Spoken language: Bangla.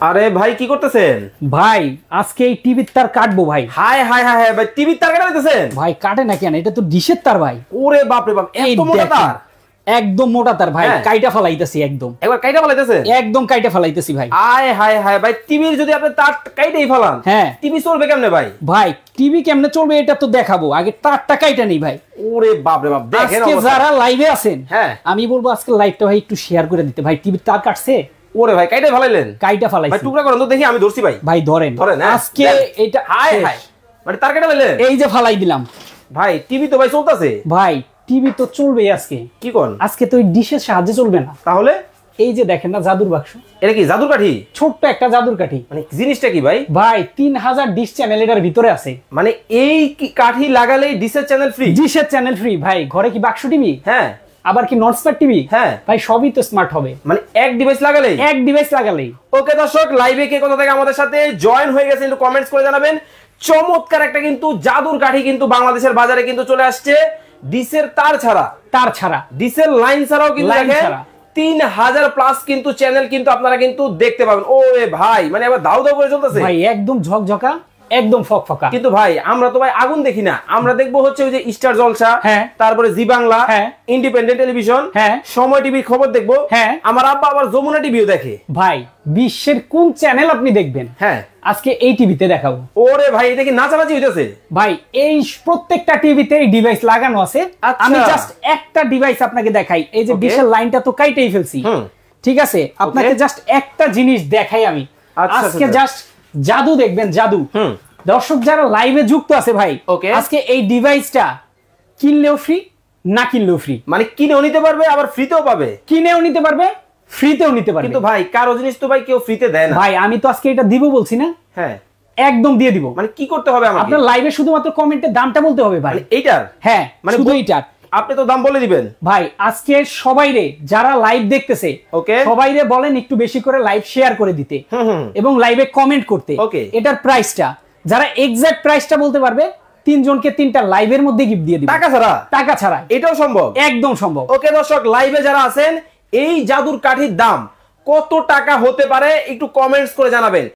আরে ভাই কি করতেছেন? ভাই আজকে এই টিভির তার কাটবো ভাই। হাই হাই হাই হাই ভাই, টিভির তার কাটাইতেছেন? ভাই কাটে না কেন, এটা তো ডিশের তার ভাই। ওরে বাপ রে বাপ, এত মোটা তার? একদম মোটা তার ভাই, কাইটা ফেলাইতেছি একদম। একবার কাইটা ফেলাইতেছেন? একদম কাইটা ফেলাইতেছি ভাই। আয় হাই হাই ভাই, টিভির যদি আপনি তার কাইটাই ফেলান, হ্যাঁ টিভি চলবে কেমনে ভাই? ভাই টিভি কেমনে চলবে এটা তো দেখাবো, আগে তারটা কাইটা নেই ভাই। ওরে বাপ রে বাপ, দেখেন আজকে যারা লাইভে আছেন, হ্যাঁ আমি বলবো আজকে লাইভটা ভাই একটু শেয়ার করে দিতে। ভাই টিভির তার কাটছে। ওরে ভাই কাইটা ফেলাইলেন? কাইটা ফেলাইছি ভাই, টুকরা করেন তো দেখি, আমি ধরছি ভাই। ভাই ধরেন ধরেন আজকে এটা। হাই হাই, মানে তার কাটা ফেলাইলেন? এই যে ফালাই দিলাম ভাই, টিভি তো ভাই চলতেছে। ভাই টিভি তো চলবে আজকে। কি কোন? আজকে তো ওই ডিশের সাহায্যে চলবে না। তাহলে? এই যে দেখেন না জাদুর বাক্স, এটা কি জাদুর কাঠি? ছোট্ট একটা জাদুর কাঠি। মানে জিনিসটা কি ভাই? ভাই 3000 ডিশ চ্যানেল এটার ভিতরে আছে। মানে এই কাঠি লাগালেই ডিশের চ্যানেল ফ্রি? ডিশের চ্যানেল ফ্রি ভাই। ঘরে কি বাক্স টিভি? হ্যাঁ। আবার কি নট স্মার্ট টিভি? হ্যাঁ ভাই, সবই তো স্মার্ট হবে। মানে এক ডিভাইস লাগালেই? ওকে দর্শক, লাইভে কে কোথা থেকে আমাদের সাথে জয়েন হয়ে গেছে একটু কমেন্টস করে জানাবেন। চমৎকার একটা কিন্তু জাদুর কাঠি কিন্তু বাংলাদেশের বাজারে কিন্তু চলে আসছে, ডিশের তার ছাড়া ডিশের লাইন ছাড়াও কিন্তু দেখেন 3000 প্লাস কিন্তু চ্যানেল কিন্তু আপনারা কিন্তু দেখতে পাবেন। ওরে ভাই, মানে আবার দাউ দাউ করে চলতেছে ভাই, একদম ঝকঝকা, একদম ফকফকা। কিন্তু ভাই আমরা তো ভাই আগুন দেখি না, আমরা দেখবো হচ্ছে ওই যে স্টার জলসা, তারপরে জি বাংলা, ইন্ডিপেন্ডেন্ট টেলিভিশন, সময় টিভির খবর দেখবো। আমার আব্বা আবার যমুনা টিভিও দেখে। ভাই বিশ্বের কোন চ্যানেল আপনি দেখবেন? হ্যাঁ, আজকে এই টিভিতে দেখাবো। ওরে ভাই, এটা কি নাচানাচি হইতেছে? ভাই এই প্রত্যেকটা টিভিতে এই ডিভাইস লাগানো আছে। আমি জাস্ট একটা ডিভাইস আপনাকে দেখাই। এই যে ডিশের লাইনটা তো কাইটেই ফেলছি, ঠিক আছে? আপনাকে জাস্ট একটা জিনিস দেখাই আমি। আজকে জাস্ট জাদু দেখবেন, জাদু। দর্শক যারা লাইভে যুক্ত আছে ভাই, আজকে এই ডিভাইসটা কিনলেও ফ্রি, না কিনলেও ফ্রি। মানে কিনেও নিতে পারবে, আবার ফ্রিতেও পাবে। কিনেও নিতে পারবে, ফ্রিতেও নিতে পারবে। কিন্তু ভাই কারো জিনিস তো ভাই কেউ ফ্রিতে দেয় না। ভাই আমি তো আজকে এটা দিব বলছি না? হ্যাঁ, একদম দিয়ে দিব। মানে কি করতে হবে আমাকে? আপনার লাইভে শুধুমাত্র কমেন্টের দামটা বলতে হবে ভাই। এইটার? হ্যাঁ, মানে শুধু এইটার। আপনি তো দাম বলে দিবেন ভাই। আজকে সবাইরে যারা লাইভ দেখতেছে, সবাইরে বলেন একটু বেশি করে লাইভ শেয়ার করে দিতে এবং লাইভে কমেন্ট করতে। এটার প্রাইসটা যারা এক্সাক্ট প্রাইসটা বলতে পারবে, 3 জনকে 3টা লাইভের মধ্যে গিফট দিয়ে দিবেন। টাকা ছাড়া। এটাও সম্ভব? একদম সম্ভব। ওকে দর্শক, লাইভে যারা আছেন, এই জাদুর কাঠির দাম কত টাকা হতে পারে একটু কমেন্টস করে জানাবেন।